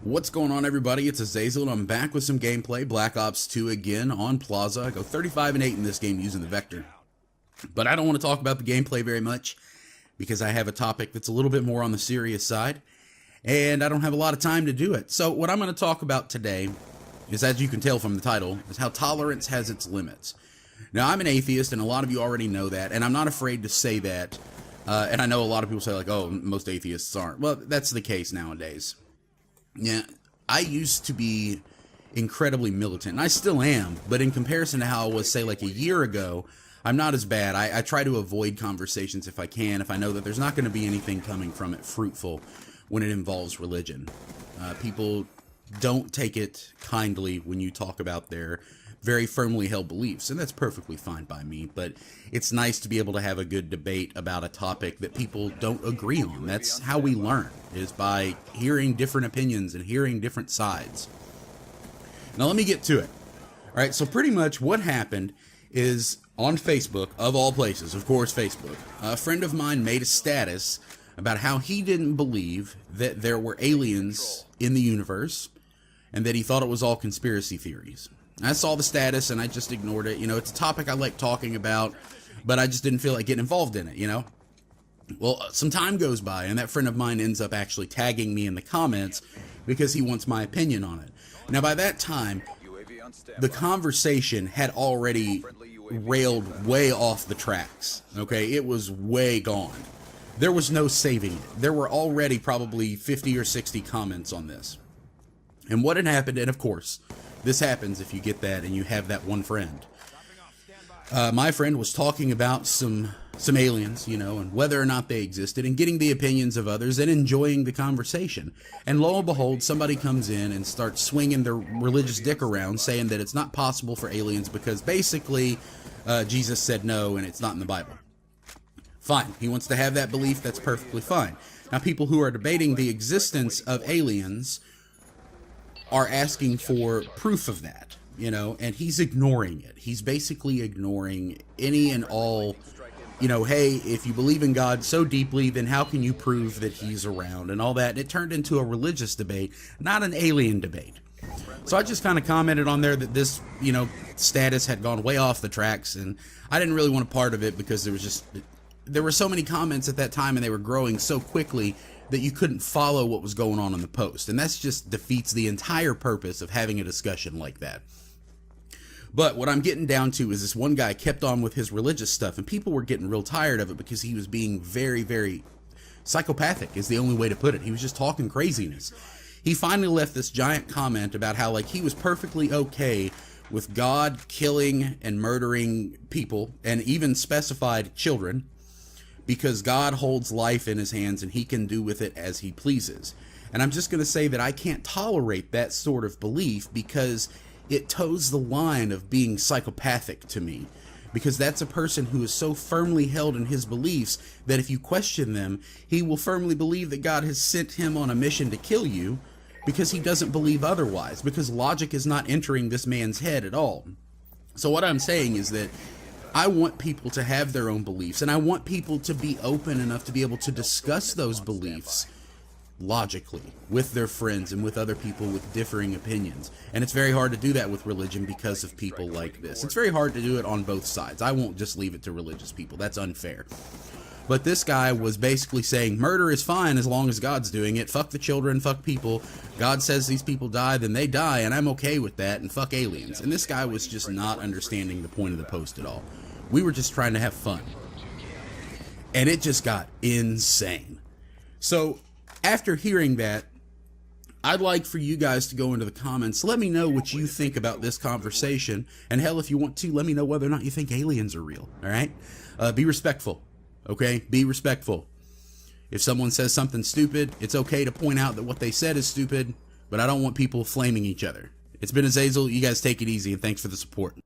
What's going on, everybody? It's Azazel, and I'm back with some gameplay. Black Ops 2 again on Plaza. I go 35 and 8 in this game using the Vector. But I don't want to talk about the gameplay very much because I have a topic that's a little bit more on the serious side, and I don't have a lot of time to do it. So what I'm going to talk about today is, as you can tell from the title, is how tolerance has its limits. Now, I'm an atheist, and a lot of you already know that, and I'm not afraid to say that. And I know a lot of people say, like, oh, most atheists aren't. Well, that's the case nowadays. Yeah, I used to be incredibly militant, and I still am, but in comparison to how I was, say, like a year ago, I'm not as bad. I try to avoid conversations if I can, if I know that there's not going to be anything coming from it fruitful when it involves religion. People don't take it kindly when you talk about their very firmly held beliefs, and that's perfectly fine by me, but it's nice to be able to have a good debate about a topic that people don't agree on. That's how we learn, is by hearing different opinions and hearing different sides. Now let me get to it. Alright, so pretty much what happened is, on Facebook, of all places, of course Facebook, a friend of mine made a status about how he didn't believe that there were aliens in the universe, and that he thought it was all conspiracy theories. I saw the status and I just ignored it. You know, it's a topic I like talking about, but I just didn't feel like getting involved in it, you know? Well, some time goes by and that friend of mine ends up actually tagging me in the comments because he wants my opinion on it. Now, by that time, the conversation had already railed way off the tracks, okay? It was way gone. There was no saving it. There were already probably 50 or 60 comments on this. And what had happened, and of course, this happens if you get that and you have that one friend. My friend was talking about some aliens, you know, and whether or not they existed, and getting the opinions of others and enjoying the conversation. And lo and behold, somebody comes in and starts swinging their religious dick around, saying that it's not possible for aliens because basically Jesus said no and it's not in the Bible. Fine. He wants to have that belief. That's perfectly fine. Now, people who are debating the existence of aliens are asking for proof of that, you know, and he's ignoring it. He's basically ignoring any and all, you know, hey, if you believe in God so deeply, then how can you prove that he's around and all that? And it turned into a religious debate, not an alien debate. So I just kind of commented on there that this, you know, status had gone way off the tracks, and I didn't really want a part of it because there were so many comments at that time and they were growing so quickly that you couldn't follow what was going on in the post. And that's just defeats the entire purpose of having a discussion like that. But what I'm getting down to is this one guy kept on with his religious stuff, and people were getting real tired of it because he was being very, very psychopathic, is the only way to put it. He was just talking craziness. He finally left this giant comment about how, like, he was perfectly okay with God killing and murdering people, and even specified children, because God holds life in his hands and he can do with it as he pleases. And I'm just going to say that I can't tolerate that sort of belief because it toes the line of being psychopathic to me. Because that's a person who is so firmly held in his beliefs that if you question them, he will firmly believe that God has sent him on a mission to kill you because he doesn't believe otherwise. Because logic is not entering this man's head at all. So what I'm saying is that I want people to have their own beliefs, and I want people to be open enough to be able to discuss those beliefs logically with their friends and with other people with differing opinions. And it's very hard to do that with religion because of people like this. It's very hard to do it on both sides. I won't just leave it to religious people. That's unfair. But this guy was basically saying murder is fine as long as God's doing it. Fuck the children, fuck people. God says these people die, then they die, and I'm okay with that, and fuck aliens. And this guy was just not understanding the point of the post at all. We were just trying to have fun. And it just got insane. So, after hearing that, I'd like for you guys to go into the comments. Let me know what you think about this conversation. And hell, if you want to, let me know whether or not you think aliens are real. Alright? Be respectful. Okay? Be respectful. If someone says something stupid, it's okay to point out that what they said is stupid, but I don't want people flaming each other. It's been Azazel. You guys take it easy, and thanks for the support.